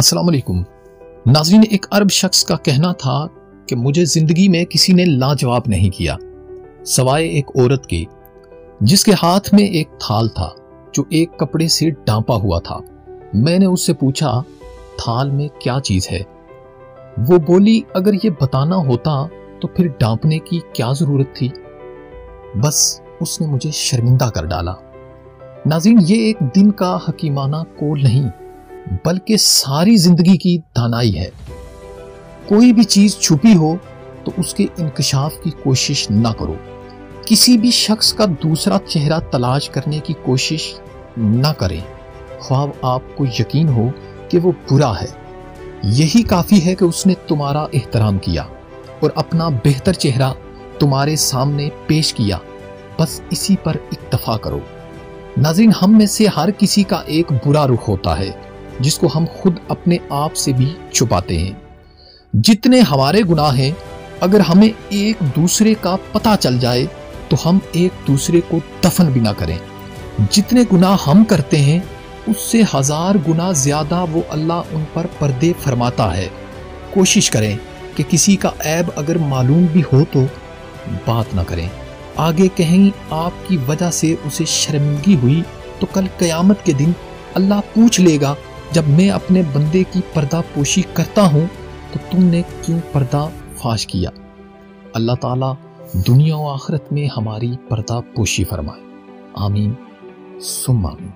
अस्सलाम वालेकुम नाज़रीन। एक अरब शख्स का कहना था कि मुझे जिंदगी में किसी ने लाजवाब नहीं किया सवाए एक औरत के जिसके हाथ में एक थाल था जो एक कपड़े से ढांपा हुआ था। मैंने उससे पूछा, थाल में क्या चीज है? वो बोली, अगर ये बताना होता तो फिर ढांपने की क्या जरूरत थी। बस उसने मुझे शर्मिंदा कर डाला। नाज़रीन, ये एक दिन का हकीमाना कौल नहीं बल्कि सारी जिंदगी की दानाई है। कोई भी चीज छुपी हो तो उसके इंकशाफ की कोशिश ना करो। किसी भी शख्स का दूसरा चेहरा तलाश करने की कोशिश ना करें, ख्वाब आपको यकीन हो कि वो बुरा है। यही काफी है कि उसने तुम्हारा एहतराम किया और अपना बेहतर चेहरा तुम्हारे सामने पेश किया। बस इसी पर इक्तफा करो। नाज़रीन, हम में से हर किसी का एक बुरा रुख होता है जिसको हम खुद अपने आप से भी छुपाते हैं। जितने हमारे गुनाह हैं, अगर हमें एक दूसरे का पता चल जाए तो हम एक दूसरे को दफन भी ना करें। जितने गुनाह हम करते हैं उससे 1000 गुना ज्यादा वो अल्लाह उन पर पर्दे फरमाता है। कोशिश करें कि किसी का ऐब अगर मालूम भी हो तो बात ना करें। आगे कहीं आपकी वजह से उसे शर्मिंदगी हुई तो कल क़यामत के दिन अल्लाह पूछ लेगा, जब मैं अपने बंदे की पर्दा पोशी करता हूँ तो तुमने क्यों पर्दा फाश किया। अल्लाह ताला दुनिया और आखिरत में हमारी पर्दा पोशी फरमाए। आमीन सुम्मा आमीन।